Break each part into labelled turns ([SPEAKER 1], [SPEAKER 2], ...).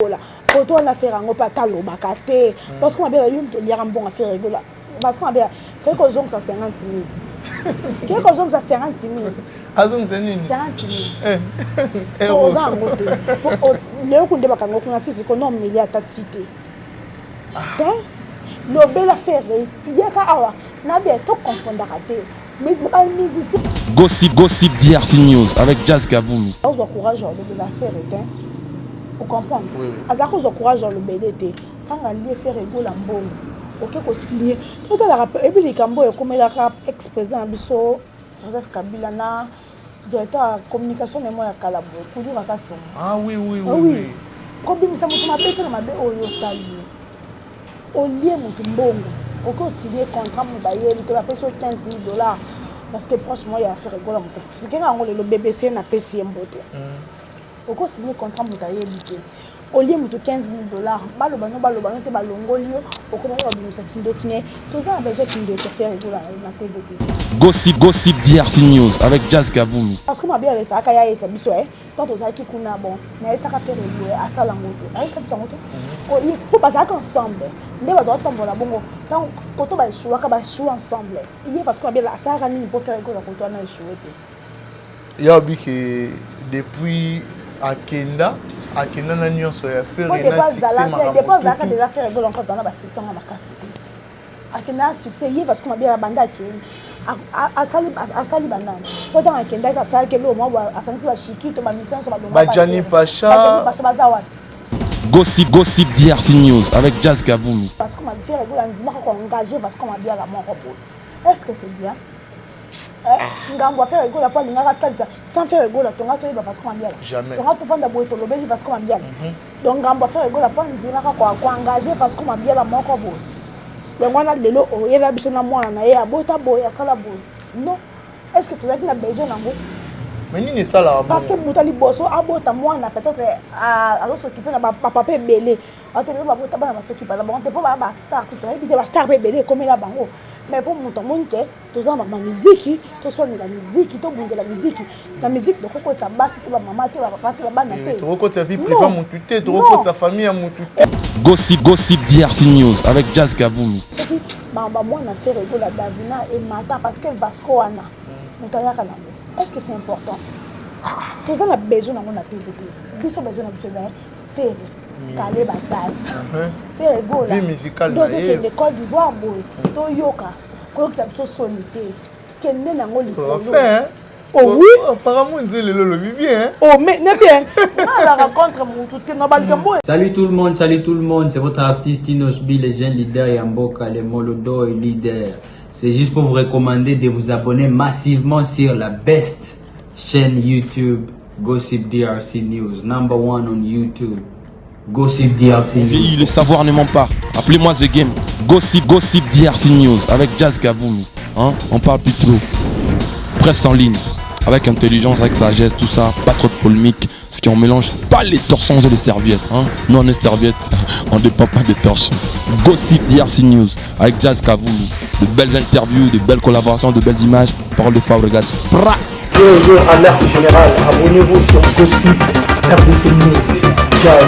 [SPEAKER 1] Quand on a fait un patalo, bakate, parce qu'on a bien eu de lire un bon affaire régulière. Parce qu'on a bien quelques jours ça 50 000. Quelques jours ça 50 000.
[SPEAKER 2] Azong zenini
[SPEAKER 1] 50 000. Aux angote. Le coup de bakango qu'on a fait c'est qu'on a milliard tatité. Le bel affaire, il y a qu'à avoir. N'a bien tout confondre raté. Mais pas une musicien.
[SPEAKER 3] Gossip DRC News avec Jazz Kaboulou.
[SPEAKER 1] On doit courage de l'affaire est. Vous comprenez?
[SPEAKER 2] Oui.
[SPEAKER 1] À cause du courage dans le BDT, quand on a fait rigoler en bon, ok, qu'on signe. Tout à l'heure, et puis les Camboyes, comme il a ex-président Abisso, Joseph Kabila, directeur de communication de moi à Calabo, Koudoura Kasson.
[SPEAKER 2] Ah oui.
[SPEAKER 1] Comme il m'a appelé, il m'a dit, oh, yo, salut. Au lieu de bon, on signé contrat, il a payé sur $15 000. Parce que franchement, il a fait rigoler en tête. C'est quand le BBC n'a pas si beauté. On a signé contrat moutaillé limité. Au lieu de $15 000, balobano te balongolio, on commence à nous kindo kiné. Tout ça avec kindo te faire rigoler na TVT.
[SPEAKER 3] Gossip DRC News avec Jazz Kaboulou.
[SPEAKER 1] Parce que ma bien fait akaya esa biso quand on a qui kuna bon, na esa ka faire rigoler à ça langoto. Aïe ça biso ngoto. Il faut passer ensemble. Ndé ba doit tomber la bongo. Quand on va jouer ka ba jouer ensemble. Il est parce qu'on a bien la ça rani pour faire rigoler quand on a joué.
[SPEAKER 2] Il y a bi que depuis Akenda na nyonso ya faire na succès ma
[SPEAKER 1] dépose la carte de la faire rigoler encore dans la succès ma makasi. Akenda succès il parce qu'on a bien la bande asali banana. Pourtant Akenda ka sala ke lo mo afanisi ba shikito ba mission so ba donga.
[SPEAKER 2] Ba Jani Pacha
[SPEAKER 1] bazawa.
[SPEAKER 3] Gossip DRC News avec Jazz Kaboulou.
[SPEAKER 1] Parce qu'on m'a fait rigoler en disant qu'on engagé parce qu'on m'a bien la mort repos. Est-ce que c'est bien? Ngambo faire rigoler pas l'ingara salsa sans faire rigoler ton gâteau parce qu'on m'a bien.
[SPEAKER 2] Jamais.
[SPEAKER 1] On va te prendre d'abord ton lobby parce qu'on m'a bien. Donc ngambo faire rigoler pas l'ingara quoi engagé parce qu'on m'a bien la mort repos. Donc on a de l'eau et la biche na moi na ya bota boya sala boy. Non. Est-ce que tu as bien besoin d'ango?
[SPEAKER 2] Mais ni ça là.
[SPEAKER 1] Parce que Moutali Bosso a bota moi na peut-être à s'occuper na papa belé. On te ba bota ba na s'occuper là bon te pas ba star tu as dit ba star belé comme la bango. Mais pour mon temps tout ça ma musique, tout ça la musique, tout bon de la musique. La musique donc quand ça basse tu la maman tu la papa tu la bana
[SPEAKER 2] tu recomptes sa vie privée mon tuté, tu recomptes sa famille à mon tuté.
[SPEAKER 3] Gossip DRC News avec Jazz Kaboulou.
[SPEAKER 1] Moi on a fait rigoler la Davina et Mata parce que Vasco ana. Est-ce que c'est important? Tout ça on a besoin dans mon activité. Ils ont besoin de faire caler bataille. Faire rigoler.
[SPEAKER 2] Vie musicale
[SPEAKER 1] dans l'école d'Ivoire boy. To yoka. Ko que ça soit solité. Kenne na ngoli.
[SPEAKER 2] Oh oui, apparemment ils le bien.
[SPEAKER 1] Oh mais n'est bien. La rencontre mon tout na balgambo.
[SPEAKER 4] Salut tout le monde, c'est votre artiste Inosbi, le jeune leader Yamboka, le Molodo et leader. C'est juste pour vous recommander de vous abonner massivement sur la best chaîne YouTube, Gossip DRC News, #1 on YouTube. Gossip DRC News.
[SPEAKER 3] Le savoir ne ment pas. Appelez-moi The Game. Gossip DRC News avec Jazz Kaboulou. Hein? On parle plus trop. Presse en ligne. Avec intelligence, avec sagesse, tout ça. Pas trop de polémique. Ce qui on mélange pas les torsons et les serviettes. Hein? Nous on est serviettes. On ne dépend pas des torsons. Gossip DRC News avec Jazz Kaboulou. De belles interviews, de belles collaborations, de belles images. Parole de Fabregas.
[SPEAKER 5] Yo, alerte générale, abonnez-vous sur Gossip RDC News. Ciao,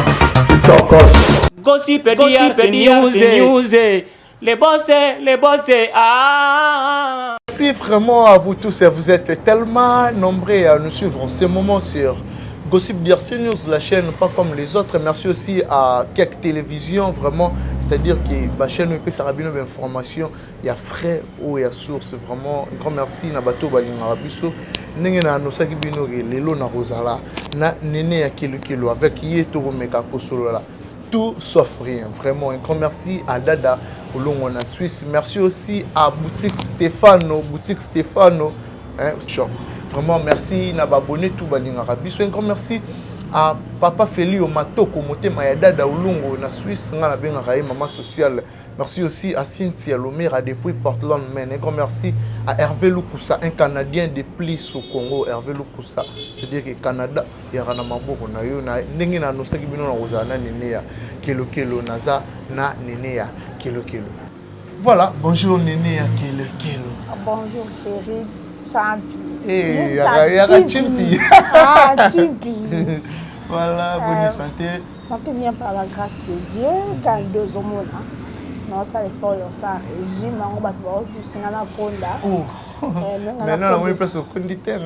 [SPEAKER 6] Gossip DRC News. Les boss, ah.
[SPEAKER 2] Merci vraiment à vous tous et vous êtes tellement nombreux à nous suivre en ce moment sur Gossip DRC News, la chaîne pas comme les autres. Merci aussi à Kek Télévision, vraiment, c'est-à-dire que ma chaîne EP Sarabino d'information, il y a frais ou il y a source, vraiment, un grand merci na bato balingarabiso. Nenge na nosaki bino lelo na Rosala, na nene ya kilo avec Yeto Meka Kosolola. Tout sauf rien, vraiment un grand merci à Dada Oulongo en Suisse. Merci aussi à Boutique Stéphano, hein, shop. Vraiment merci na abonné tout balinga rabiso. Un grand merci à Papa Feli Omatoko Motema ya Dada Oulongo en Suisse, nga na benga raé maman sociale. Merci aussi à Cynthia Lomera depuis Portland, Maine. Un grand merci à Hervé Lukusa, un Canadien de plus au Congo. Hervé Lukusa, c'est-à-dire que Canada, il y a un maboko na yo na ndenge na nosaki bino na ozana neneya kelo naza na neneya kelo. Voilà, bonjour neneya kelo.
[SPEAKER 1] Bonjour Thierry, Champi.
[SPEAKER 2] Eh, yaka chimpi.
[SPEAKER 1] Ah, chimpi.
[SPEAKER 2] Voilà, bonne santé.
[SPEAKER 1] Santé bien par la grâce de Dieu. Quand 2 hommes là, non ça effort, ça régime, on va voir du Sénat Konda.
[SPEAKER 2] Maintenant, on est presque au conditeur.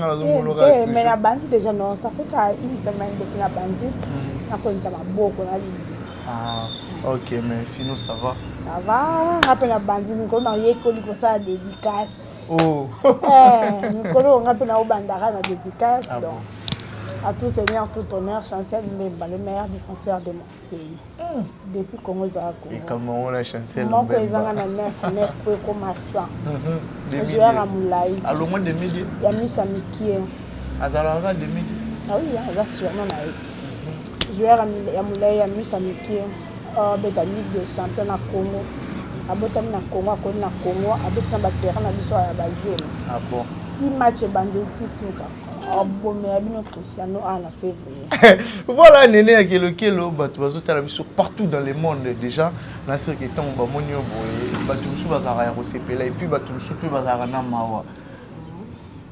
[SPEAKER 1] Mais la bandit déjà non, ça fait une semaine depuis la bandit. On a connu ça beaucoup là.
[SPEAKER 2] Ah, ok, mais sinon ça va.
[SPEAKER 1] Ça va. Après la bandit, nous on a eu comme ça dédicace.
[SPEAKER 2] Oh.
[SPEAKER 1] Nous on a pris au bandara la dédicace donc. À tout seigneur, tout honneur, chancel Mbemba, le meilleur défenseur de mon pays. Depuis Congo Zako.
[SPEAKER 2] Et comment on a chancel
[SPEAKER 1] Mbemba? Moi, quand ils ont 9 pour comme ça. Je suis à Moulaï.
[SPEAKER 2] Alors, moi, des milliers.
[SPEAKER 1] Il y a mis ça Mickey.
[SPEAKER 2] Azalanga des milliers.
[SPEAKER 1] Ah oui, il y a sûrement là. Je suis à Moulaï, il y a mis ça Mickey. La Ligue des champions à Congo. Abotami na Congo, à Congo, abotami na terrain na biso ya basé.
[SPEAKER 2] Ah bon.
[SPEAKER 1] 6 matchs banditisme. Bon, mais il Cristiano en février.
[SPEAKER 2] Voilà, Néné à Kelo, partout dans le monde déjà. Dans ce qui est en Bamonio, Batumsu Bazara Rosepela, et puis Batumsu Bazara Namawa.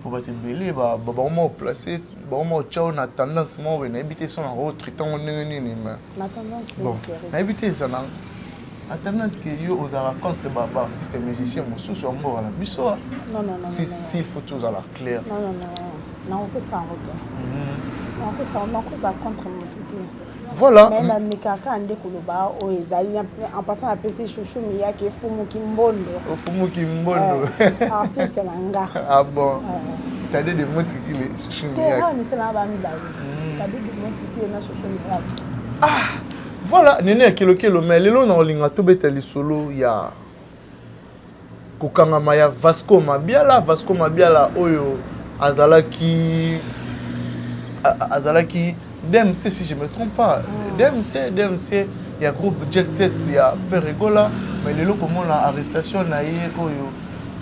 [SPEAKER 2] Pour battre le belé, on placé, on a tendance à habiter son autre traitant.
[SPEAKER 1] La tendance
[SPEAKER 2] bon, habiter ça. La tendance que vous avez contre les artistes et musiciens, vous sont morts à la biso.
[SPEAKER 1] Non.
[SPEAKER 2] S'il faut tout à la claire.
[SPEAKER 1] Non, on peut s'en retourner. On peut s'en contre tout.
[SPEAKER 2] Voilà.
[SPEAKER 1] Mais la mikaka ande koloba o ezali en passant à PC chouchou miya ke Fumu Kimbondo.
[SPEAKER 2] Fumu Kimbondo.
[SPEAKER 1] Artiste nanga.
[SPEAKER 2] Ah bon. T'as des mots qui les chouchou miya.
[SPEAKER 1] T'as ni cela ba mi ba. T'as des mots qui na chouchou miya.
[SPEAKER 2] Ah. Voilà, Néné Kelo mais lelo na olinga to betali solo ya kokanga maya Vasco Mabiala oyo azalaki DMC si je me trompe pas. DMC il y a groupe Jet Set il y a Ferregola mais lelo comment la arrestation na ye oyo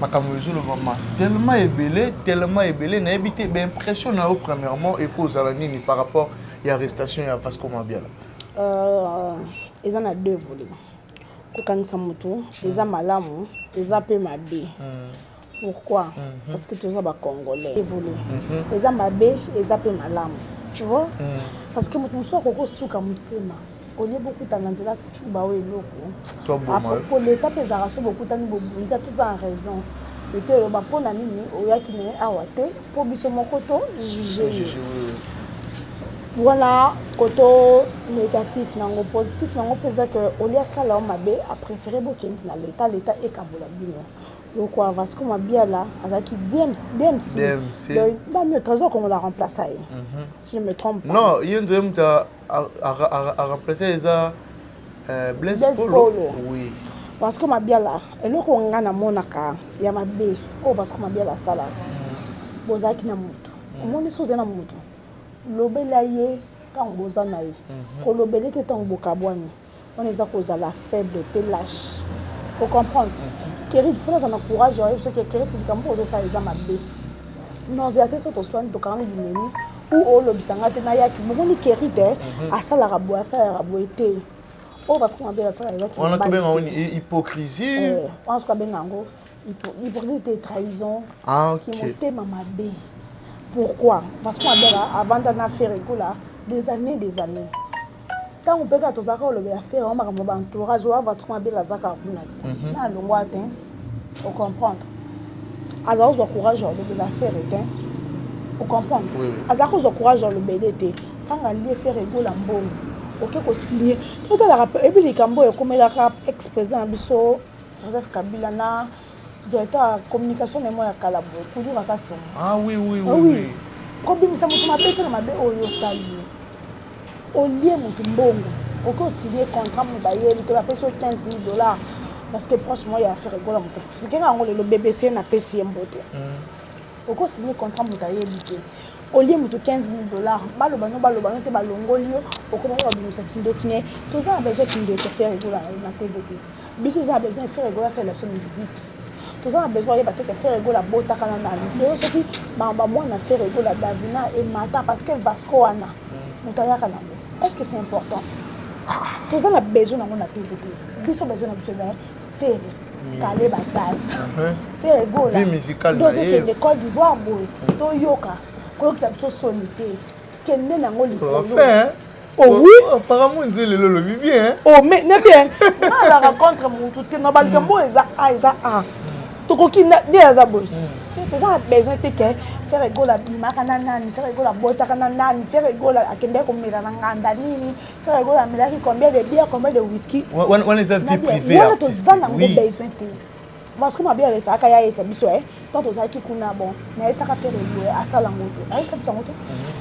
[SPEAKER 2] makambo ezolo mama tellement ébélé na habité ben impression na premièrement et cause à la nini par rapport à arrestation ya Vasco Mabiala.
[SPEAKER 1] Ils en ont 2 volets. Kokanisa mutu, ils ont malamu, ils ont peu mabe. Pourquoi? Parce que tous les Congolais évoluent. Ils ont mabe, ils ont peu malamu. Tu vois? Parce que mutu soit koko suka mutema. On est beaucoup tananzela chuba we loko. Pour l'état pesara so beaucoup tani bobu, ils ont tous en raison. Le te ba pona nini oyaki ne awate pour biso mokoto juger. Voilà, côté négatif, nango positif, nango pesa que Olia Sala Mabe a préféré beaucoup dans l'état et Kabola Bino. Donc quoi, Vasco Mabiala, avec DMC. Dans le trésor qu'on l'a remplacé. Si je me trompe pas.
[SPEAKER 2] Non, il y a un a remplacé Blaise Polo. Oui.
[SPEAKER 1] Vasco Mabiala, et là qu'on a na monaka, il y a Mabe, oh Vasco Mabiala Sala. Bozaki na mutu. Mon est sous na mutu. Lobela ye quand boza na ye ko lobele te tant bokabwani on est à cause la faible pe lâche faut comprendre Kérit faut ça na courage parce que Kérit dit comme pour ça les amabe non c'est à que ça to soin to quand il meni ou lo bisanga te na yaki mo ni Kérit asala rabo été oh parce qu'on a bien faire avec
[SPEAKER 2] on a quand même une hypocrisie
[SPEAKER 1] on se ben ngo hypocrisie et trahison qui montait mamabe. Pourquoi? Parce qu'on a avant d'en faire des années. Quand on peut faire tout ça, on va faire un entourage, on va trouver la zaka. On comprend. Alors, on a courage de la faire. On comprend. Alors, on a courage de le quand on a fait un bon, on a signé. Tout à l'heure, et puis les Cambo, comme il a ex-président Bisso, Joseph Kabila, directeur de communication et moi à Calabo, toujours à Kasson.
[SPEAKER 2] Ah oui.
[SPEAKER 1] Quand on m'a dit que ma bé oyo sali. Au lieu de mbongo, on signé contrat d'ailleurs, il a payé $15,000 parce que franchement il a fait rigoler mon tête. Expliquer que le BBC n'a pas payé mbote. On signé contrat d'ailleurs, au lieu de $15,000, balobano te balongolio, on commence à bimisa kindo kiné. Tout ça a besoin de faire rigoler na TVT. Biso ça a besoin de faire rigoler c'est la musique. Tout ça a besoin de faire rigoler la bota canana. Mais aussi moi na faire rigoler la Davina et Mata parce que Vasco ana. Mutaya kana. Est-ce que c'est important? Tout ça a besoin de la TVT. Biso besoin de faire caler bataille. Faire rigoler.
[SPEAKER 2] Vie musicale
[SPEAKER 1] na ye. De Côte d'Ivoire boy. To yoka. Ko que ça soit sonité. Kende na ngoli. Oh oui.
[SPEAKER 2] Apparemment, ils le lobby bien. Hein?
[SPEAKER 1] Oh mais n'est bien. On la rencontre mon tout est normal que moi ça ah. To ko ki na dia za boy. C'est déjà besoin de que faire rigoler bimaka nani, faire rigoler bota nani, faire rigoler akende ko mira na nganda nini, faire rigoler milaki combien de bière, combien de whisky.
[SPEAKER 2] On les a vie privée.
[SPEAKER 1] On to ça na ngo besoin te. Parce que ma bière est faka ya esa biso quand on a qui kuna bon, na esa ka faire rigoler à ça la moto. Na esa biso moto.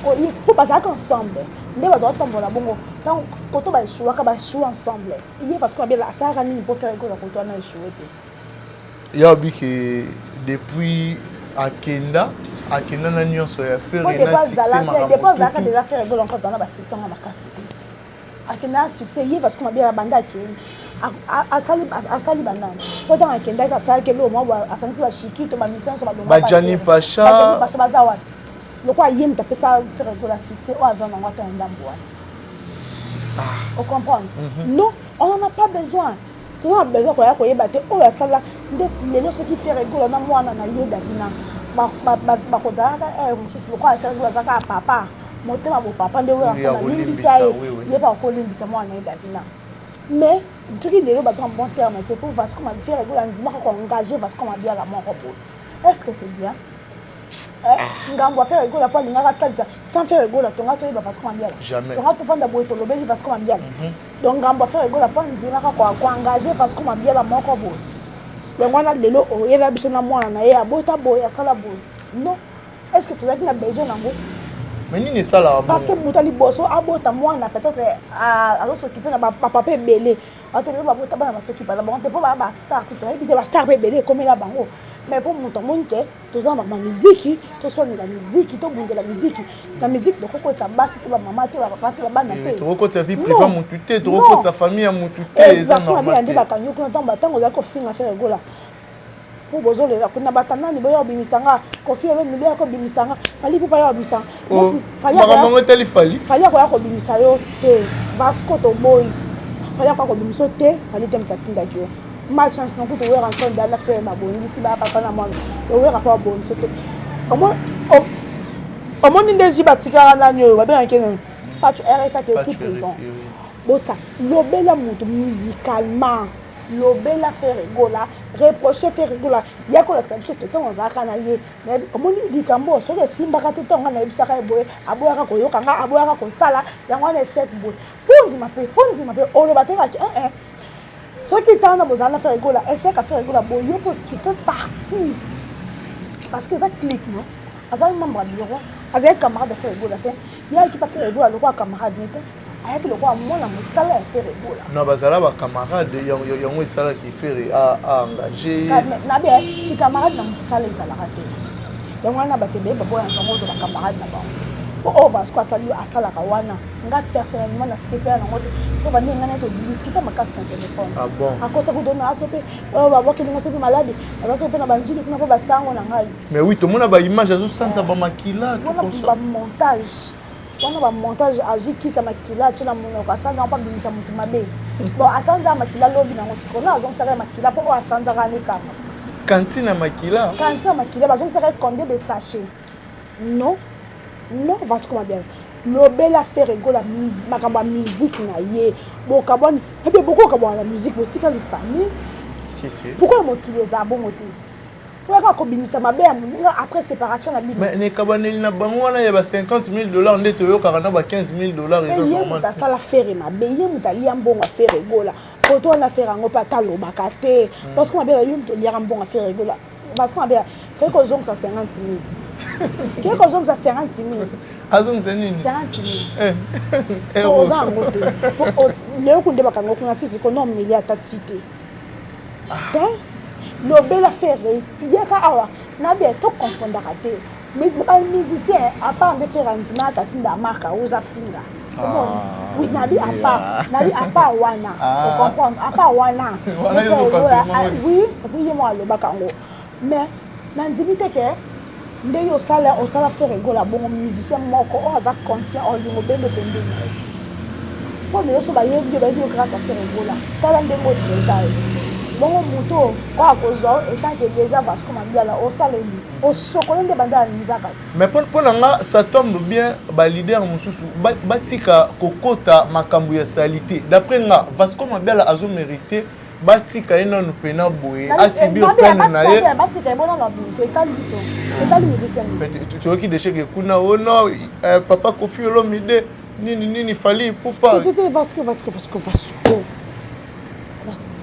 [SPEAKER 1] Ko il faut passer ensemble. Ndeba doit tomber la bongo. Quand on va jouer ka ba jouer ensemble. Il parce que ma bière ça ka nini pour faire rigoler ko to na jouer te.
[SPEAKER 2] Il y a que depuis Akenda na nyonso ya faire na succès ma.
[SPEAKER 1] Dépose là quand déjà faire rigoler encore ça na ba succès ma makasi. Akenda succès il parce que ma bière banda ki asali banana poto akenda ka sala ke lo mo afanisi ba shikito ba mission so ba donga
[SPEAKER 2] ba Jani Pacha
[SPEAKER 1] bazawa loko ayem ta pesa faire rigoler succès o azana ngata ndambo on comprend non on n'en a pas besoin. Tout a besoin qu'on y ait battu. Oh, ça là, les gens qui font rigoler, non, moi, on a eu d'abina. Ma cause là, je crois que c'est un papa. Mon thème à mon papa, de voir ça, il n'est pas encore libre, moi, on a eu d'abina. Mais, tu dis, les gens sont en bon terme, pour voir ce qu'on va faire rigoler, on dit, qu'on engage, parce qu'on va bien la mort. Est-ce que c'est bien? On va faire rigoler, pas l'ingara sans faire rigoler, ton gâteau, parce qu'on va bien.
[SPEAKER 2] Jamais.
[SPEAKER 1] On va te prendre la boîte, le parce qu'on va bien. Donc on va faire rigoler, pas l'ingara, engager, parce qu'on va bien la mort. Donc on a le lot, il y a la biche na moi, il y a bota boy, il y a la boy. Non. Est-ce que tu as besoin d'un mot?
[SPEAKER 2] Mais ni ça là.
[SPEAKER 1] Parce que Moutali Bosso a bota moi, on a peut-être à s'occuper de papa belé. On te dit, on va s'occuper. On te dit, on va star, tu vas star belé comme la bango. Mais pour mon temps, tu as ma musique, tu sois de la musique, tu as de la musique. La musique, donc quand tu as basse, tu as maman, tu as papa, tu as banane.
[SPEAKER 2] Tu as sa vie privée, mon tuté, tu as sa famille, mon tuté.
[SPEAKER 1] Ça normal. Tu as quand on a fait un affaire gola. Pour vous les là, qu'on a battu nani, boya bimisanga, kofi ole milieu ko bimisanga, fali pour pas bimisanga. Fali ko bimisa yo te, vasco to boy. Fali ko bimisa te, fali tem tatinda kyo. Mal chance non pour ouvrir encore dans l'affaire ma bonne ici ba papa na moi ouvrir rapport bonne c'était au moins des jibatika na nyo ba bien kenen pas tu RFA que tu prison bon ça l'obela mutu musicalement l'obela faire rigola reprocher faire rigola ya ko la traduction que ton za kana ye mais au moins likambo so que simba ka tonga na ibisaka boye aboyaka ko yokanga aboyaka ko sala yango na chef boye fundi ma pe olo bateka ceux qui t'ont besoin de faire rigoler, essaie de faire rigoler. Bon, tu fais partie. Parce que ça clique, non? Parce que un membre du bureau, parce que un camarade de faire rigoler. Il y a qui peut faire rigoler, le roi camarade. Avec le roi, moi, je suis allé faire rigoler.
[SPEAKER 2] Non, parce que là, les camarades, il y a un salaire qui fait à engager.
[SPEAKER 1] Les camarades, ils sont allés à la rater. Il y a un camarade là-bas. Oh, parce que ça lui a ça la kawana. Nga personnellement na CPA na ngoto. To ba ninga na to discuter makasi na téléphone.
[SPEAKER 2] Ah bon.
[SPEAKER 1] Akosa ko dona asope. Oh ba boke ninga sope malade. Asope na banjili kuna ba sango na ngai.
[SPEAKER 2] Mais oui, tout le monde a ba image azo sanza ba makila
[SPEAKER 1] tout comme ça. On a ba montage azu ki sa makila tshela mona ko asanga pa bimisa mutu mabe. Bon asanga makila lobi na ngoto. Kona azo tsaka makila po asanga ka ne kama.
[SPEAKER 2] Kantina makila.
[SPEAKER 1] Kantina makila ba zo tsaka combien de sachets. Non. Non, parce qu'on va bien. L'obel a fait rigoler la musique na ye. Bon, kabon, et puis beaucoup kabon la musique, mais c'est quand les familles.
[SPEAKER 2] Si.
[SPEAKER 1] Pourquoi mon qui les a bon côté? Faut que bimisa ma belle après séparation la bible.
[SPEAKER 2] Mais ne kabon il na bango na ya $50,000 ndé to yo karana ba $15,000 ils ont normal.
[SPEAKER 1] Ça la faire ma belle, il m'a lié bon à faire rigoler. Quand on a fait un repas talo bakate, parce qu'on a bien eu to lié un bon à faire rigoler. Parce qu'on a bien quelques gens ça 50,000. Quelques hommes ça 40,000.
[SPEAKER 2] Azong c'est nini?
[SPEAKER 1] 40,000. Eh. Aux angote. Le kunde bakango kuna tisi kono milliard tatite. Le bel affaire, il y a ka awa na bien to confondre raté. Mais les musiciens à part de faire un zima tatinda marka oza finga. Oui, nabi à part wana. Tu comprends? À part wana. Oui, moi le bakango. Mais n'indimite que ndé yo sala on sala faire rigoler bon musicien moko o aza conscient o lingo bendo pende pour me so ba yebi ba yebi grâce à faire rigoler tala ndé mo détail bongo moto kwa kozwa étant que déjà Vasco Mabiala au saleli au chocolat de banda nzaka.
[SPEAKER 2] Mais pour nga ça tombe bien ba leader mususu batika kokota makambo ya salité. D'après nga Vasco Mabiala azo mérité batika ena no pena boye asibi opena na ye.
[SPEAKER 1] Batika bona na c'est taliso. C'est taliso.
[SPEAKER 2] Tu vois qui déchire que kuna oh non papa Kofi Olomide nini fali pour pas.
[SPEAKER 1] Vasco.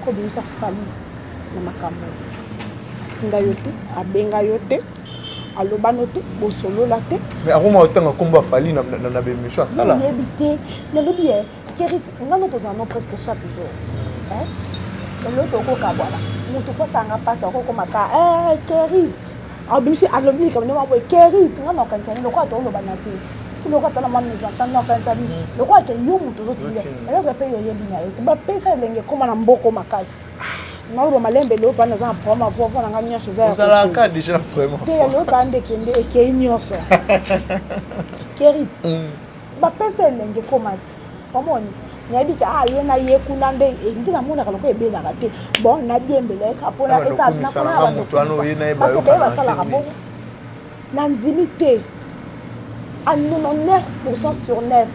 [SPEAKER 1] Kobimisa fali na makambo atinda yote abenga yote aloba note bosolola te
[SPEAKER 2] mais aroma otanga komba fali na bemission à sala
[SPEAKER 1] yebite na lobi Kerit ngano tozana presque chaque jour hein l'autre ko kabala mutu ko sanga passe ko maka Kerit abimisi alobi comme no boy Kerit ngano kantani lokwa to loba na te lokwa to na mama nzata na kantani lokwa ke yumu to zotilia alors que paye yebi na yote ba pesa lenge koma na mboko makasi na ro malembe lo bana za proma pour voir nga nya faisait
[SPEAKER 2] ça la ka déjà vraiment
[SPEAKER 1] te lo bande kende e ke nyoso Kerit ba pesa lenge koma ti omoni nyabika yena ye kunande ndina mona kaloko ebela kate bon na diembele ka pona esa na kona
[SPEAKER 2] mutu ano yena eba yo
[SPEAKER 1] ba sala ka bon na nzimite à 99% sur 9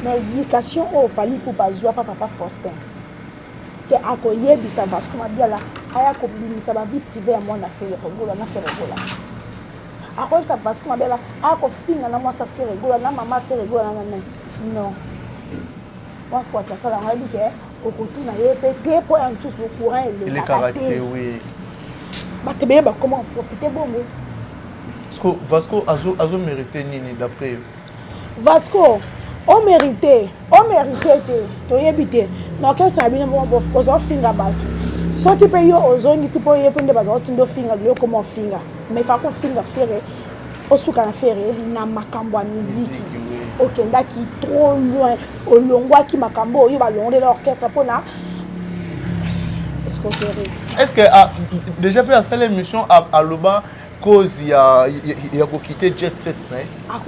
[SPEAKER 1] mais l'éducation au fallait pour pas jouer papa Faustin que akoye bisa Vasco Mabiala aya ko bimisa ba vie privée à moi na faire regola akoye sa Vasco Mabiala ako finga na moi sa faire regola na maman faire regola na non moi quoi que ça la on dit que au retour na yepete pour un tout au courant et
[SPEAKER 2] le caractère oui
[SPEAKER 1] ba te bien comment profiter bongo
[SPEAKER 2] Vasco azo mérité nini d'après
[SPEAKER 1] Vasco on mérité to yebite na ka sabine mo of course o finga back so ki pe yo ozongi sipo yepende bazo tindo finga le comment finga mais fa ko finga faire osuka na faire na makambo ya musique OK ndaki trop loin olongwa ki makambo yo ba longde l'orchestre pona
[SPEAKER 2] est-ce que déjà peut à l'émission à Loba cause il y a quitté Jet Set
[SPEAKER 1] à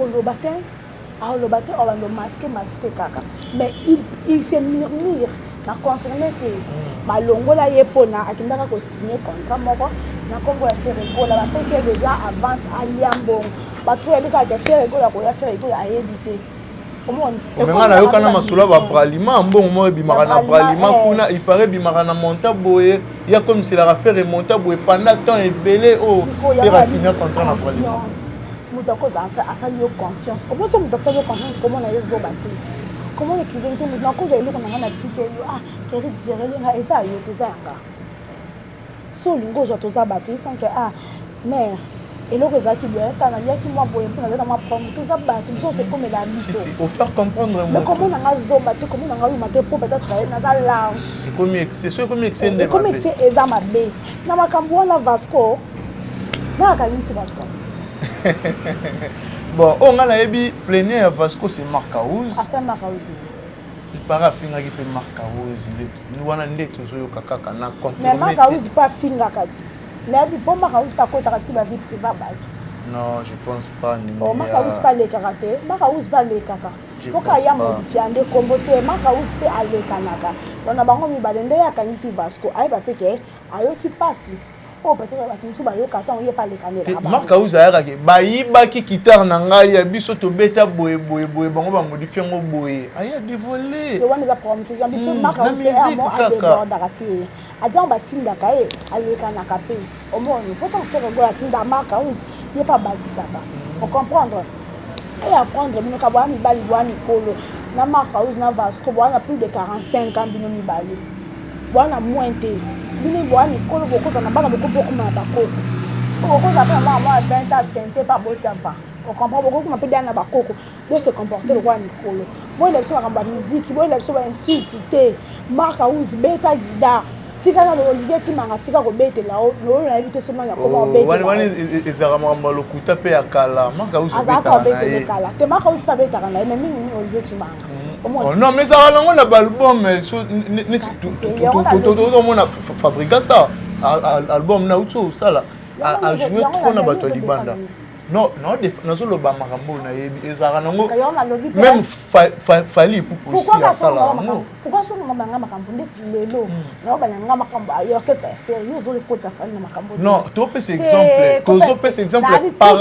[SPEAKER 1] Lobatin on va le masquer kaka mais il se murmure na confirmer que balongo la yepona akindaka ko signer contrat moko na kombo ya faire ko la pêche déjà avance à Liambo ba to elika ke faire ko la ko ya faire ko ya éviter
[SPEAKER 2] omenga na yoka na masolo ba bralima mbongo mo ebimaka na bralima kuna il paraît bimaka na monta boye ya comme si la faire monta boye pendant temps ebele o pera signer contrat na bralima
[SPEAKER 1] muta ko za asa yo confiance comment ça muta sa yo confiance comment na yezo baté comment les cuisines tout muta ko zo eloko na tike yo Kerit gérer nga esa yo to za nga so lingo zo to za bato sans que mère eloko ezalaki bien tana liaki mwa boye mpona aza na mwa promo toza bato biso ofe komela biso
[SPEAKER 2] faire comprendre
[SPEAKER 1] mais comment nanga zomba te comment nanga yuma te po peut-être naza large
[SPEAKER 2] ekomi excès nde
[SPEAKER 1] ekomi excès eza mabe na makambo wana Vasco nakakangisi Vasco
[SPEAKER 2] bon on nga nayebi plénière ya Vasco c'est Marcaouz
[SPEAKER 1] c'est Marcaouz
[SPEAKER 2] il paraît afingaki mpe Marcaouz wana nde tozoyoka kaka na
[SPEAKER 1] mais Marcaouz mpe afingaka ti nayebi mpo Marcaouz mpe akotaka ti ba vie privé baki
[SPEAKER 2] non je pense pas
[SPEAKER 1] Marcaouz mpe alekaka te Marcaouz mpe alekaka mpoka ya modifia nde kombo te Marcaouz mpe alekanaka wana bango mibale nde yakangisi Vasco ayeba mpe ke ayoki mpasi oyo peut-être bato mosusu bayoka ta oye mpe alekanela
[SPEAKER 2] Marcaouz ayakaki bayibaki kitare na ngai ya biso tobeta boye bango bamodifie yango boye aya dévolé
[SPEAKER 1] wana eza promotion biso Marcaouz mpe amo adebordaka te adiango batindaka ye alekanaka mpe omoni pourtant faire ngo atinda Marcaouz ye mpe abakisaka ocomprendre et apprendre bino ka bwana mibali bwana mikolo na Marcaouz na Vasco bwana plus de 45 ans bino mibali bwana moins te bino bwana mikolo bokoza na bana bokobokoma na bakoko bokoza mpe na mwa 20 ans sente pa botia mpa ocomprendre bokokoma mpe dia na bakoko bo se comporter le bwana mikolo boyela biso makambo ya miziki boyela biso bainsulte te Marcaouz beta guida tika na Olivier Timanga tika kobetela lo na éviter seulement ya comment obetela
[SPEAKER 2] wani ezaka makambo lokuta pe ya kala Marcaouz
[SPEAKER 1] obetela na ye te Marcaouz ta betaka na ye mais mingi Olivier Timanga
[SPEAKER 2] oh non mais ça nango na album tout monde fabrica ça album na uto sala a jouer trop na bato libanda Non, nazoloba makambo na yebi ezara nango.
[SPEAKER 1] Même
[SPEAKER 2] Même fali pour aussi à ça là.
[SPEAKER 1] Pourquoi sur ngamba ngamba makambo ndesi lelo. Na ba ngamba makambo ayo ke faire yo zo le kota fali na makambo.
[SPEAKER 2] Non, tu peux cet exemple. Kozo peut cet exemple par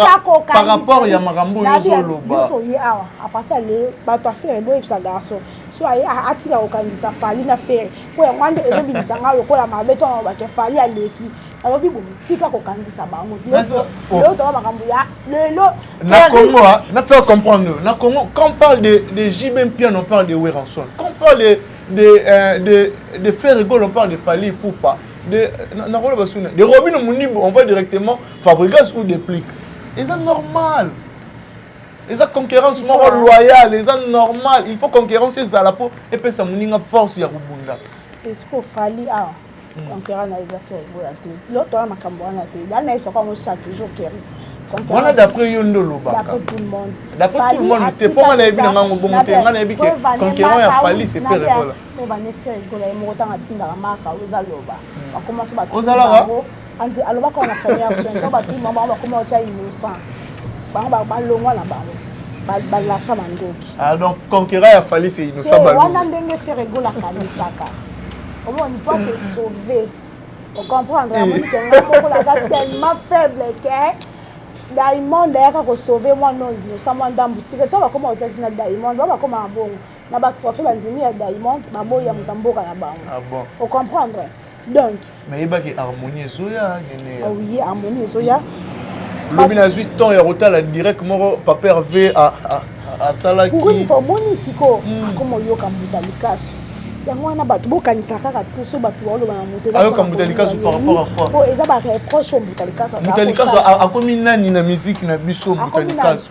[SPEAKER 2] rapport ya makambo yo zo loba.
[SPEAKER 1] Yo yi awa à partir de ba to faire do ipsa garçon. So ayi atira okangisa fali na faire. Ko ya ngande elo bimisanga yo ko la mabeto ba ke fali aleki. Alors bibo tika kokangisa bango. Yo to makambo ya lelo
[SPEAKER 2] na Congo, na faire comprendre. Na Congo, quand on parle de Jibem Pian, on parle de Weranson. Quand on parle de faire rigolo, on parle de Fali Poupa. De Robin Mounibo, on va directement Fabregas ou des pliques. Et c'est normal. Et ça concurrence loyale, et ça normal. Il faut concurrence à la peau et puis ça mouninga force ya Rubunda.
[SPEAKER 1] Est-ce qu'il Fali a concurrence na les affaires volatiles. L'autre a makambo na te. Là na ça comme chaque jour kérite.
[SPEAKER 2] On a d'après Yondo Loba.
[SPEAKER 1] D'après tout le monde.
[SPEAKER 2] D'après tout le monde, tu n'es pas mal dans le bon monté. On a vu que conquérant a fallu se faire rigolo.
[SPEAKER 1] On va ne faire rigolo. Il m'a autant atteint la marque aux aloba. On commence à battre.
[SPEAKER 2] Aux aloba.
[SPEAKER 1] On dit aloba quand on a première soin. On va tout le monde va commencer à innocent. On va ballonner là-bas. Ballasha mangoki.
[SPEAKER 2] Ah donc conquérant a fallu c'est innocent ballon.
[SPEAKER 1] On a dengue faire rigolo la camisaka. Au moins on peut se sauver. On comprend vraiment que la tellement faible que Diamond d'ailleurs qu'on sauver moi non innocent moi dans boutique toi comment on dit na Diamond va comment bon na ba trophée bandimi ya Diamond ba boya mutamboka na bango.
[SPEAKER 2] Ah bon.
[SPEAKER 1] On comprendre. Donc
[SPEAKER 2] mais il y a que harmonie zoya nene.
[SPEAKER 1] Ah oui, harmonie zoya.
[SPEAKER 2] Le bina 8 ans ya rotala direct moro papa Hervé à Salaki.
[SPEAKER 1] Pour une fois moni siko comme yoka mutalikasu. yango wana bato bokanisa kaka te so bato baoloba na moto
[SPEAKER 2] ayoka Mbutalikasu par rapport à quoi
[SPEAKER 1] po eza bareproche o
[SPEAKER 2] Mbutalikasu akomi nani na musique na biso Mbutalikasu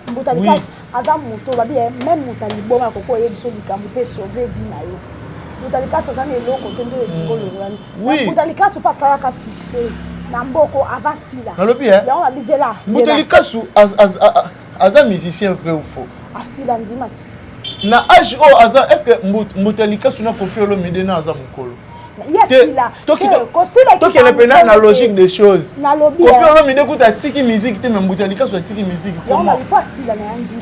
[SPEAKER 1] aza moto babi même moto aliboma akoko oyebi biso likambo mpe sauve vie na yo Mbutalikasu aza na eloko te nde elingolo wani Mbutalikasu mpe asalaka succès na mboko avant sila
[SPEAKER 2] nalobi
[SPEAKER 1] yango babizela
[SPEAKER 2] Mbutalikasu aza musicien vrai ou faux
[SPEAKER 1] asila ndima ti
[SPEAKER 2] na âge o aza est-ce que Mbutalikasu na Koffi Olomide na aza mukolo Toki na pena na logique des choses. Koffi Olomide kuta tiki musique te mais Mbutalikasu a tiki musique comment?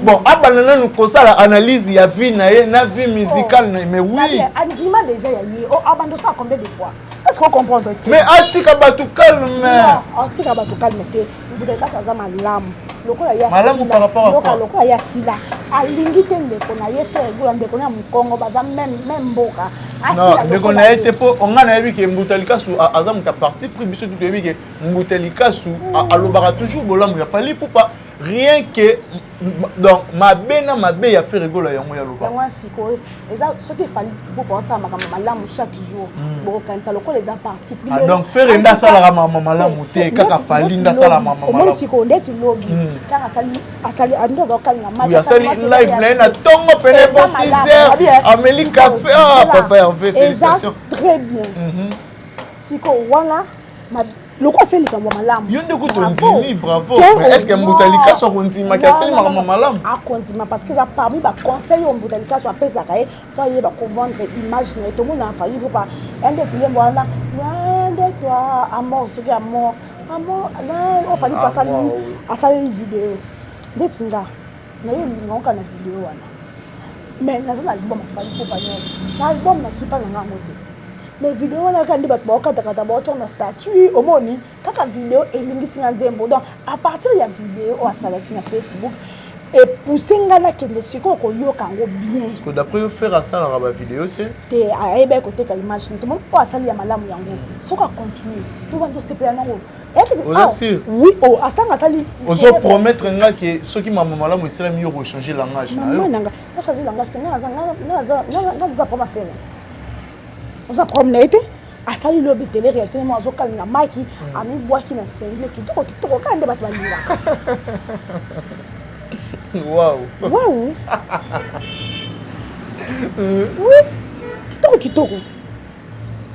[SPEAKER 2] Bon, abanana nous kosala analyse ya vie na ye na vie musicale na mais oui.
[SPEAKER 1] Andima déjà ya lui. Oh abando ça combien de fois? Est-ce qu'on comprend toi?
[SPEAKER 2] Mais atika batu calme.
[SPEAKER 1] Non, atika batu calme te. Mbutalikasu aza malamu.
[SPEAKER 2] Malamu par rapport à quoi?
[SPEAKER 1] Lokola ya sila alingi te ndeko na ye frère gola ndeko na Mukongo baza même mboka
[SPEAKER 2] non ndeko na ye te po onga na yebi ke Mbutalikasu aza muta parti pris biso tout yebi ke Mbutalikasu alobaka toujours bolamu ya fali poupa rien que donc mabe ya faire rigola yango ya loba
[SPEAKER 1] yango siko eza soki fali poupa ça makambo malamu chaque jour bo kanisa lokola eza parti pris
[SPEAKER 2] donc faire nda sala mama malamu te kaka fali nda sala mama malamu
[SPEAKER 1] siko ndeti lobi kaka asali ando za kala na
[SPEAKER 2] mati asali live na tongo pene pour 6 heures Amélie Café papa Hervé félicitations
[SPEAKER 1] très bien siko wana loko aseli kambo malamu
[SPEAKER 2] yo ndeko tondimi bravo est-ce que Mbutalikasu akondima ki aseli makambo malamu
[SPEAKER 1] akondima parce que ça parmi ba conseil o Mbutalikasu apesaka ye fa ye ba vendre image na to mona failli pour pas un des clients wana de toi amour ce qui amour là on fallait pas asali une vidéo ndetinga na ye lingonka na vidéo wana mais na zana album fallait pour pas na album na kipa na ngote mais vidéo wana kandi bato bakata bato na statut omoni kaka vidéo elingisi na nzembo donc à partir ya vidéo o asalaki na Facebook et pousser ngana kende siko ko yoka ngo bien
[SPEAKER 2] parce que d'après yo faire ça la ba vidéo te
[SPEAKER 1] aebe côté ka image tout monde pas asali ya malamu yango soka continue tout bando sepela nango oui oh asanga sali
[SPEAKER 2] ozo promettre nga que ceux qui maman malamu isela mieux rechanger langage
[SPEAKER 1] na yo nanga changer langage nga pas ma faire on va promener asali lobi télé réalité moi zo kali na maki ami boaki na sengle kitoko kande bato balinga wow oui kitoko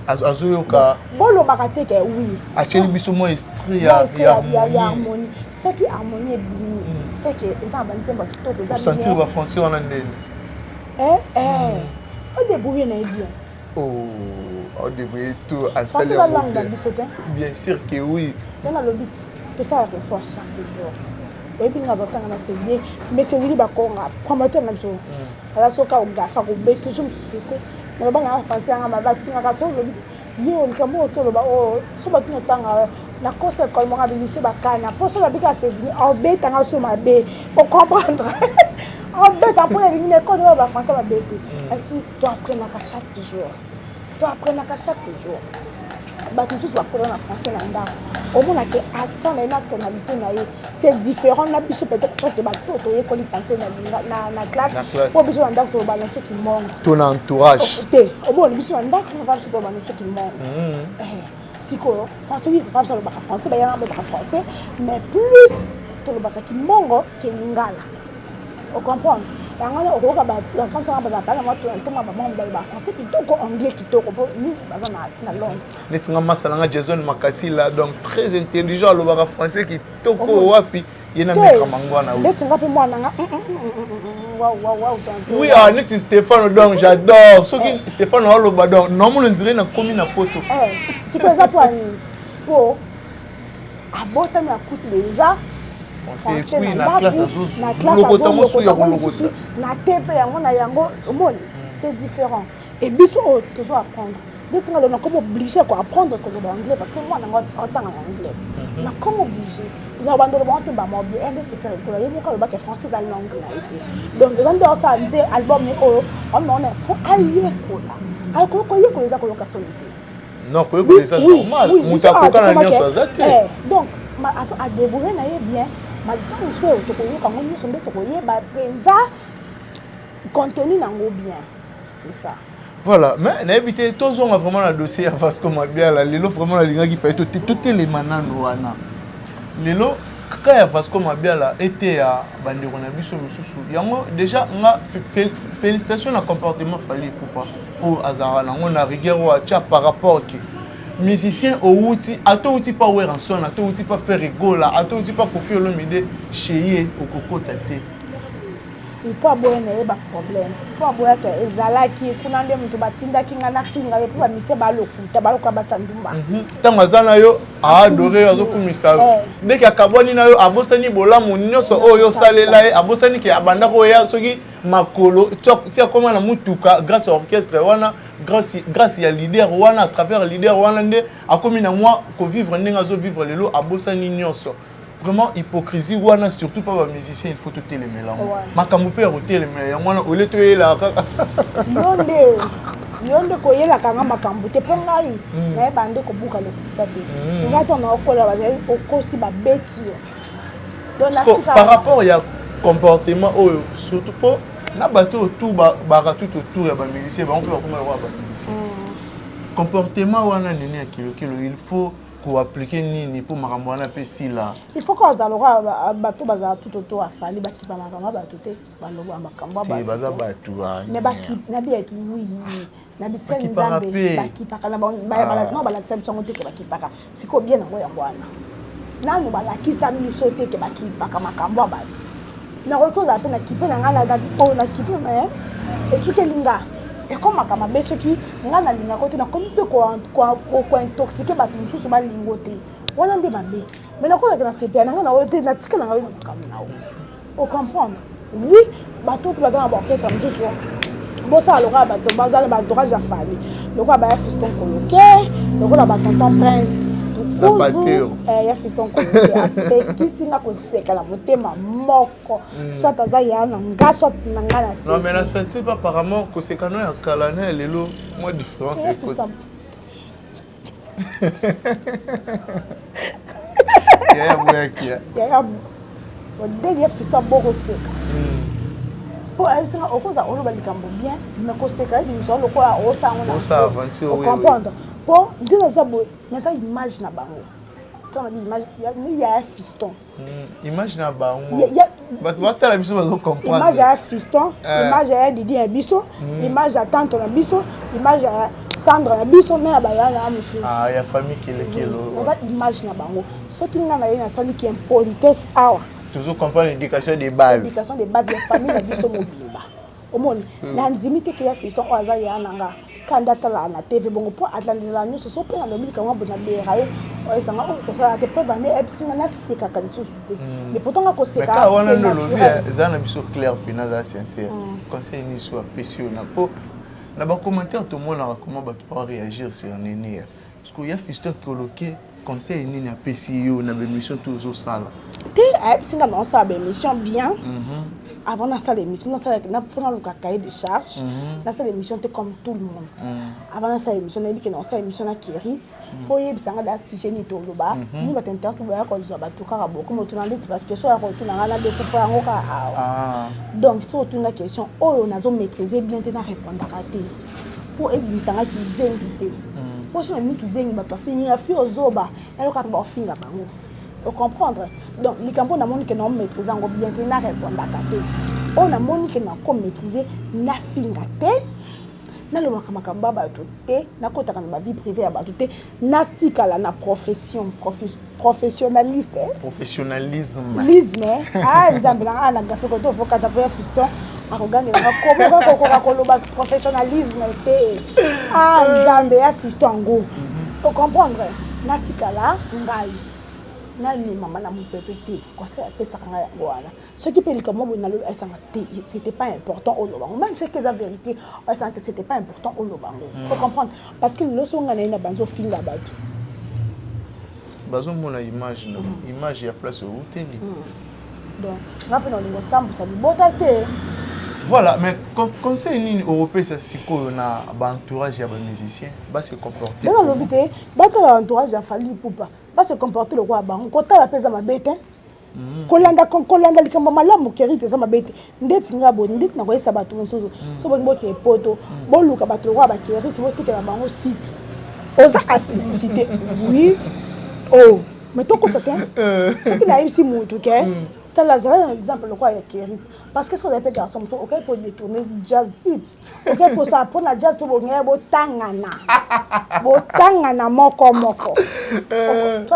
[SPEAKER 2] azoyoka
[SPEAKER 1] bolo bakate ke oui
[SPEAKER 2] acheli biso mo esprit ya
[SPEAKER 1] harmonie ce qui harmonie bini et que ça ba nzemba kitoko za
[SPEAKER 2] sentir ba français wana ndeni
[SPEAKER 1] au débrouiller na bien
[SPEAKER 2] au débrouiller tout à saler bien sûr que oui
[SPEAKER 1] dans le but tout ça refort chaque jour oyebi nga azotanga na sévrier mais c'est wili bakonga promoteur na biso ala soka ogafa kobeta jo mosusuko naloba nga français anga mabatingaka so lobi yo likambo otoloba so bato notanga na kosa école moko abimisi bakana mpo so babika sévrier obetanga so mabe ocomprendre obeta mpo elingi na école oyo bafrançais babete asi to apprenaka chaque jour bato mosusu bakola na français na ndako omonake accent na ye na tonalité na ye c'est différent na biso peut-être tote bato toyekoli français na classe po biso na ndako toloba na soki mongo
[SPEAKER 2] ton entourage
[SPEAKER 1] te omoni biso na ndako na biso toloba na soki mongo sikoyo français oui papa biso alobaka français bayana balobaka français mais plus tolobaka kimongo ke lingala ocomprendre yango okoka bakansanga bazapala mwa tonalitenga bamongo baloba français kitoko anglais kitoko mpo ni baza na londres
[SPEAKER 2] netinga masalanga Jason Makasila donc très intelligent alobaka français kitoko wapi ye na meka mangwana
[SPEAKER 1] netinga mpe mwananga
[SPEAKER 2] oui neti Stéphane donc j'adore soki Stéphane aloba donc normalement on dirait na komi na poto
[SPEAKER 1] siko eza po ani po abotami akuti déjà
[SPEAKER 2] oui na classe azolokota ngo suya kolokota
[SPEAKER 1] na tepe yango na yango omoni c'est différent et biso oyo toujours apprendre ndesinga lo na comme obligé quoi apprendre koloba anglais parce que moi nango otanga na anglais na comme obligé na bandolo ba te ba mo bien et te faire ko yemo ka ba ke français za langue na été donc dans de ça nze album ni oyo on a faut aller kola ay ko yeko za koloka solité
[SPEAKER 2] non ko yeko ça normal mutakoka na nyoso azate
[SPEAKER 1] donc ma a débrouiller na ye bien malgré tout to ko yoka ngo nyoso ndeto ko yeba penza contenu nango bien c'est ça.
[SPEAKER 2] Voilà, mais n'habitez tous on a vraiment un dossier à Vasco Mabiala. Lelo vraiment la ligne qui fait tout les manano wana. Lelo quand Vasco Mabiala était à Bandero na biso mususu. Yango déjà nga félicitations à comportement fallait pour pas au Azara nango na rigueur wa cha par rapport que musicien au outil ato outil pas ouais rançon ato outil pas faire rigola ato outil pas confier le mide chez au coco tate.
[SPEAKER 1] Il peut avoir un problème. Il peut avoir que ezalaki kuna nde mutu batindaki nga na finga ye pour mise balokuta baloka basandumba.
[SPEAKER 2] Tanga zana yo a adoré azokumisa. Dès que kaboni na yo abosani bolamu nyonso oyo salela ye abosani ke abanda ko ya soki makolo tia koma na mutuka grâce à orchestre wana grâce ya leader wana à travers leader wana nde akomi na moi ko vivre ndenga zo vivre lelo abosani nyonso. Vraiment hypocrisie wana surtout pas les musiciens il faut tout les mélanger makambo pe roter les mélanger wana au lieu to yela yonde ko yela kanga makambo te pongai na bande ko buka le tete ngata na okola bazali okosi ba beti donc par rapport ya comportement surtout pour na bato tout ba tout autour ya ba musiciens ba on peut comment ba musiciens comportement wana nini akilo il faut pour appliquer nini pour makamwana pe sila
[SPEAKER 1] il faut qu'on zalora bato baza tout autour afali bakipa makamba bato te baloba makamba
[SPEAKER 2] ba baza bato
[SPEAKER 1] ne baki na bien ki oui na biseni nzambe bakipa kana ba non ba la tsam songo te ke bakipa ka siko bien ngo ya ngwana nanu ba la kisa miso te ke bakipa ka makamba ba na ko za pe na kipe na ngala da po na kipe mais et ce que linga et comme makama beso ki ngana linga ko te na comme pe ko intoxiquer bato mususu ba lingote wana nde mabe mais na ko na CPA na ngana wote na tika na ngala makama o comprendre oui bato pe bazana ba orchestre mususu bosa alora bato bazala ba dorage afali loko ba fiston coloqué loko la ba tonton prince ya fiston coloqué ape kisinga ko seka la motema moko soit azaya na nga soit na nga na
[SPEAKER 2] non mais la senti pas apparemment que c'est canon ya kalana lelo moi différence est quoi ya bouaki
[SPEAKER 1] ya odeli ya fiston boko seka pour ça okoza oloba likambo bien mais ko seka ni zo lokola osango na
[SPEAKER 2] osa aventure oui
[SPEAKER 1] comprendre pour ndina zabo nata image na bango tona bi image ya fiston
[SPEAKER 2] image na bango bato la biso bazo comprendre
[SPEAKER 1] image ya fiston image ya Didi ya biso image ya tante na biso image ya Sandra na biso na bayana amusu
[SPEAKER 2] ya famille kelekelo
[SPEAKER 1] nata image na bango soki ngana yena sali ki impolitesse awa
[SPEAKER 2] toujours comprendre l'éducation des bases.
[SPEAKER 1] L'éducation des bases, la famille la biso mobimba. Omoni, na nzimite ke ya fiston oza ya nanga kandata la na TV bongo po atlandela nyo so pe na lobi kama bona beraye Ouais, ça m'a dit ça te peut vendre et puis c'est na seka ka lisusu te. Mais pourtant nga ko
[SPEAKER 2] mais
[SPEAKER 1] seka.
[SPEAKER 2] quand on a le lobby ça na biso clair pina sincère. Conseil ni soit précieux na po na ba commentaire tout le monde comment ba pas réagir sur Néné. Parce qu'il y a fiston coloqué conseil ni na PCO na émission tous au salle.
[SPEAKER 1] Te si nga non ça émission bien. Avant na salle émission na salle na fona le cahier de charge. Na salle émission te comme tout le monde. Avant na salle émission na dit que non ça émission na Kérit. Faut y bisanga da si génie to loba. Ni ba t'entendre tu va ko zo ba to ka bo comme tu na dit parce que so ya ko tu na na de ko fa ngo ka. Donc tu tu na question oh on a zo maîtriser bien te na répondre à te. Pour ebisanga ki zengite. Pour ça ni ki zengi ba to finir fi ozoba. Ya ka ba finga bango. Vous comprendre? Donc, les campagnes n'a pas que nous maîtrisons bien, nous répondons à côté. On a monique n'a pas maîtrisé, n'a fingate, n'a le makamaba batuté, n'a pas de vie privée à batuté, n'a tika la na profession, professionnaliste.
[SPEAKER 2] Professionnalisme.
[SPEAKER 1] Lisme, ah, nous avons un agafé quand on faut qu'attaquer fiston, à regarder comment professionnalisme était. Ah, nous avons un fiston en gros. Vous comprendre? N'a tika la, ngai. Nani maman na mon pépé conseil à ça voilà ce qui peut dire comment on a le c'était pas important au lobango même si c'est la vérité on sent que c'était pas important au lobango faut comprendre parce que le son ngana ina banzo film là bas
[SPEAKER 2] bazo mona image na image ya place au télé
[SPEAKER 1] donc rappelons les ensemble ça dit botate.
[SPEAKER 2] Voilà, mais conseil européen c'est si qu'on a un entourage de musiciens, va se comporter.
[SPEAKER 1] Dans l'obité, l'entourage a fallu pour pas. Va se comporter le roi bango. Quand la pesa ma bête, kolanda likamba malamu Kérit za ma bête. Ndeti ngabo ndeti na koyesa bato mosusu. So bongo ke poto, bon luka bato roi ba Kérit, bo tikela bango site. Oza a féliciter. Oui. Oh, mais to ko satin. Ce qui n'arrive si mutu ke. Tu as un exemple de quoi il y a Kérit. Parce que ce qu'on appelle garçon, ok, pour détourner jazz site. Ok, pour ça, pour la jazz, pour venir, pour tangana. Pour tangana, moko. Toi,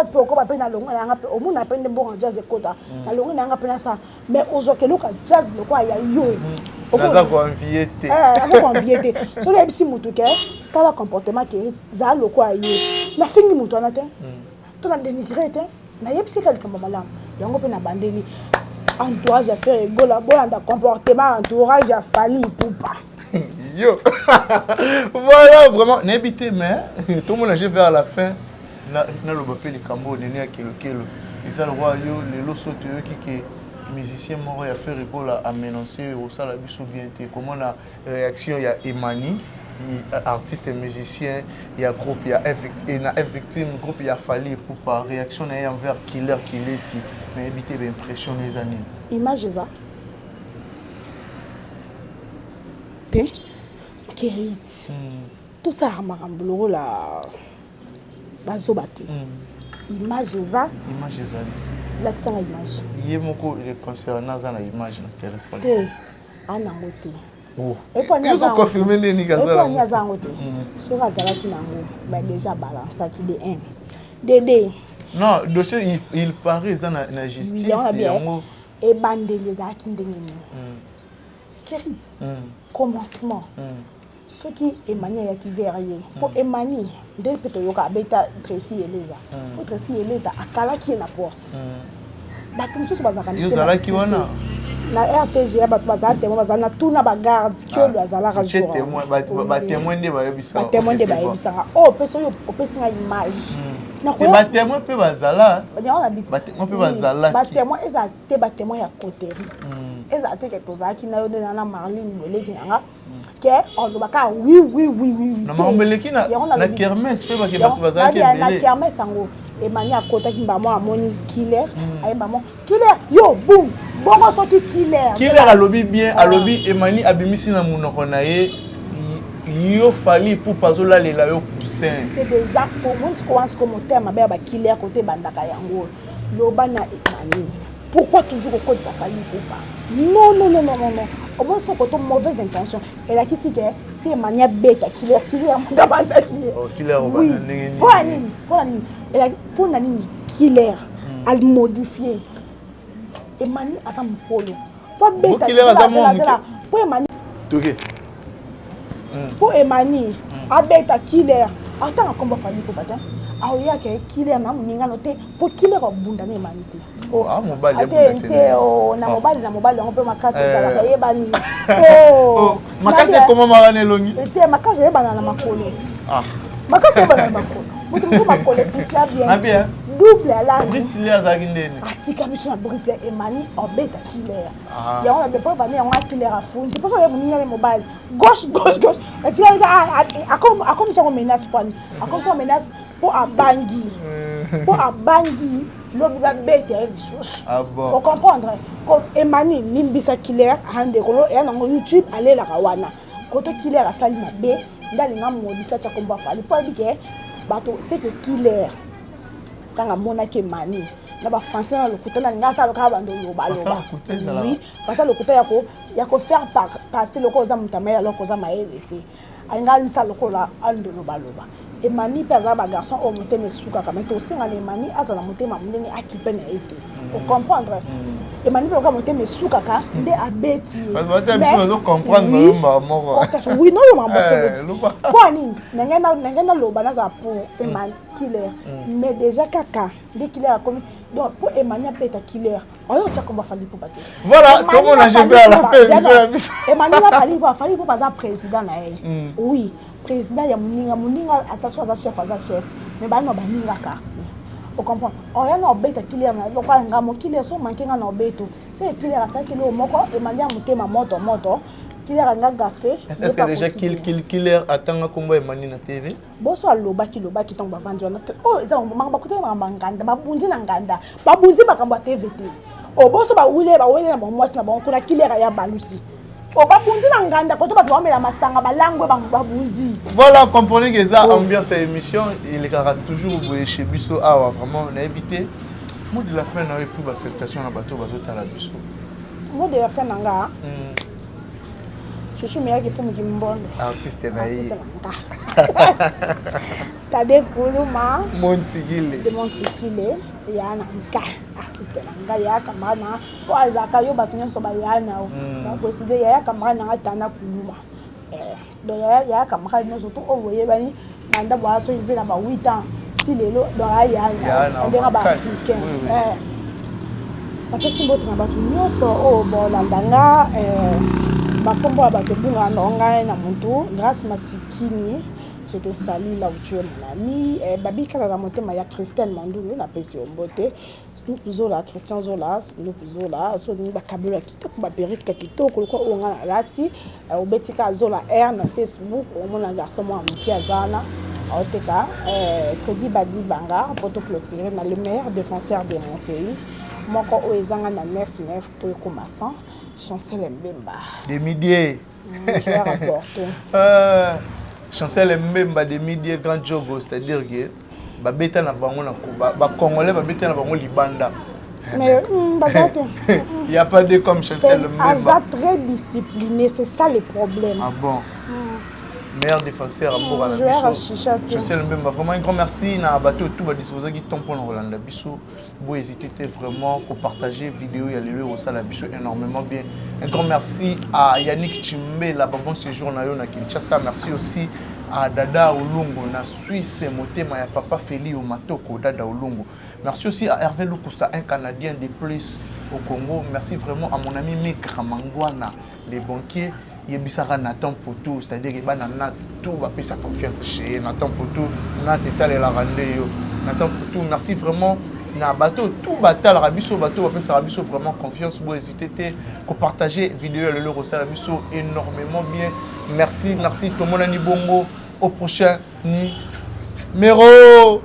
[SPEAKER 1] tu peux encore appeler dans le monde, au monde, appelle des bons jazz et quota. Dans le monde, appelle ça. Mais aujourd'hui, le jazz, le quoi, il y a eu.
[SPEAKER 2] On a convié.
[SPEAKER 1] On a convié. Sur les petits moutouké, tu as le comportement Kérit, ça le quoi, il y a. La fin du mouton, tu as dénigré, na yebisi quelqu'un malamu yango pe na bandeli entourage a fait rigola bolanda comportement entourage a fallu poupa
[SPEAKER 2] yo voilà vraiment n'habitez mais tout le monde a vers la fin na le bapé les cambo Néné à kelo et ça le roi yo les lots sautent qui musicien mort a fait rigola à menoncer au sala biso bien comment la réaction il y a Emani artiste et musicien, il y a groupe, il y a victime, groupe, il y a fallu pour pas réaction envers killer qui est ici, mais éviter d'impressionner les années.
[SPEAKER 1] Image ça. Té, Kérit. Tout ça ramambolo la bazobate. Image ça.
[SPEAKER 2] Image ça.
[SPEAKER 1] L'accent image.
[SPEAKER 2] Il y a beaucoup de concernant ça la image dans téléphone.
[SPEAKER 1] Té, anangote.
[SPEAKER 2] Oh. Ils ont confirmé les niggas.
[SPEAKER 1] Déjà balance qui de 1. Dédé.
[SPEAKER 2] Non, dossier il paraît ça na justice
[SPEAKER 1] et bande les aki ndengeni. Kérit. Commencement. Ce qui Emmanuel ya qui verrier. Pour Emmanuel, dès que tu yoka beta Tracy Eleza. Pour Tracy Eleza akala qui na porte. Batum so bazaka.
[SPEAKER 2] Yo zala ki wana.
[SPEAKER 1] Na RTG ba bazana témoin bazana tout na ba garde qui o bazala rajour.
[SPEAKER 2] Ba témoin de ba yebisa.
[SPEAKER 1] Ba témoin de ba yebisa. Oh peso yo opesi na image.
[SPEAKER 2] Na ko ba témoin pe bazala.
[SPEAKER 1] Ba
[SPEAKER 2] témoin pe bazala.
[SPEAKER 1] Ba témoin eza te ba témoin ya coterie. Eza te ke tozaki na yo de na Marlene Boleki nga. Que on doit ka oui.
[SPEAKER 2] Na Marlene na kermesse pe ba ke ba bazala ke belé.
[SPEAKER 1] Na kermesse ngo. Emmanuel akotaki mbamo amoni killer, ayembamo killer yo boum bongo soki killer
[SPEAKER 2] a lobby bien a lobby Emmanuel abimisi na munoko na ye yo fali pour pazola lela yo coussin
[SPEAKER 1] c'est déjà pour moi ce qu'on terme ba killer côté bandaka yango loba na Emmanuel pourquoi toujours au côté ça fali pour pas non au moins ce qu'on mauvaise intention et là qui fait que c'est Emmanuel bête killer mon banda qui
[SPEAKER 2] killer
[SPEAKER 1] oui pour nini et là pour nani killer al modifier Emmanuel a son polo pas bête pour Emmanuel pour Emmanuel a bête killer attends comment fali pour pas aoya ke kile na muninga no te po kile ko bunda ne manite
[SPEAKER 2] oh ah mobile
[SPEAKER 1] ate o na mobile on peut makasi sala ka yebani
[SPEAKER 2] oh makasi comment marane longi
[SPEAKER 1] te makasi yebana na makolo
[SPEAKER 2] ah
[SPEAKER 1] makasi yebana na makolo mutu mutu makolo pika bien
[SPEAKER 2] ah bien
[SPEAKER 1] double ala
[SPEAKER 2] Brice Lia za kindeni
[SPEAKER 1] atika biso na Brice Lia emani obeta kile ya on a be pas venir on a kile à fond c'est pas ça muninga le mobile gauche atika comme ça on menace pas comme ça on menace pour abangi lobi ba bete biso
[SPEAKER 2] ah bon
[SPEAKER 1] pour comprendre comme emani limbisa killer hande kolo et na YouTube aller la kawana koto killer a sali mabe ndalinga modifia cha komba fali po bike bato c'est que killer kanga mona ke mani na ba français na lokuta na ngasa loka bando loba oui parce que lokuta yako faire passer loko za mutamela loko za maele te alinga misa lokola ando loba emani pe aza ba garçon au motema suka kama to singa le mani aza na motema munene akipe na ete o comprendre emani pe ka motema suka ka nde abeti
[SPEAKER 2] parce que tu dois comprendre mama
[SPEAKER 1] oui non yo mambo c'est quoi ni nangena loba na za pour emani killer mais déjà kaka dès qu'il a commis donc pour emani apeta killer on t'a combat fali pour bater
[SPEAKER 2] voilà tout le monde a joué à la paix
[SPEAKER 1] emani fali pour baza président na oui président ya muninga ataswa za chef mais ba no ba ninga quartier o comprend o ya no beta killer na lo kwa ngamo killer so mankenga na obeto c'est killer asa kilo moko e mania mutema moto killer nga gafe
[SPEAKER 2] est-ce que déjà killer atanga kombo emani na TV
[SPEAKER 1] boso aloba ki tongo bavandi na oh eza manga bakute manga nganda babunzi na nganda babunzi makambo TVT o boso ba wile na mwasi na ba kuna killer ya balusi Obabundi na nganda koto bato bamela masanga balangwe babundi.
[SPEAKER 2] Voilà, comprenez que ça ambiance à émission, il est toujours chez Bisso ah vraiment on a évité. Mot de la fin na plus ba salutation na bateau bazo tala Bisso.
[SPEAKER 1] Mot de la fin nanga. Chouchou meya ki fumu kimbondo.
[SPEAKER 2] Artiste na yi.
[SPEAKER 1] Tade kuluma
[SPEAKER 2] Montigile.
[SPEAKER 1] De Montigile ya na nka artiste nanga ya kamana ko azaka yo bato nyonso ba ya na o. Ba poside ya kamana na tana kuluma. Donc ya kamana nyonso to o voye bani banda bo aso ibe na ba 8 ans. Si lelo do ya na. Ndeka ba africain. Parce que mboto na bato nyonso o bo landanga bakombo abato bunga nonga na muntu grâce masikini je te salue là où tu es mon ami babi kala la motema ya Christiane Mandulu na pesi ombote nous plus là Christian Zola nous plus là so ni ba kabela kitoko ba perika kitoko ko onga na lati obetika Zola R na Facebook o mona garçon mo amuki azana oteka Freddy Badi Banga poto clôturer na le meilleur défenseur de mon pays moko o ezanga na 9-9 pour commencer Chancel Mbemba.
[SPEAKER 2] Des milliers.
[SPEAKER 1] Je vais rapporter.
[SPEAKER 2] Chancel Mbemba des milliers grand jogo, c'est-à-dire que babeta na bango na ba congolais babeta na bango libanda.
[SPEAKER 1] Mais
[SPEAKER 2] il y a pas de comme Chancel Mbemba.
[SPEAKER 1] Aza très discipliné, c'est ça le problème.
[SPEAKER 2] Ah bon. Meilleur défenseur à Bora la Bisso. Chancel Mbemba, vraiment un grand merci na bateau tout ba disposer qui tombe pour Rolanda Bisso. Vous hésitez vraiment pour partager vidéo et aller au Sala Bisso énormément bien. Un grand merci à Yannick Chimbe là bon séjour na yo na Kinshasa. Merci aussi à Dada Olungo na Suisse motema ya papa Feli au Matoko Dada Olungo. Merci aussi à Hervé Lukusa, un Canadien de plus au Congo. Merci vraiment à mon ami Mekra Mangwana, les banquiers. Yebisara Nathan Poutou, c'est-à-dire qu'il va Nat tout va payer sa confiance chez Nathan Poutou, Nat Etal et la Randéo. Nathan Poutou, merci vraiment. Na bateau tout batal Rabisso bateau va faire Rabisso vraiment confiance pour hésiter pour partager vidéo le Rosal Rabisso énormément bien. Merci tout le monde Bongo au prochain numéro.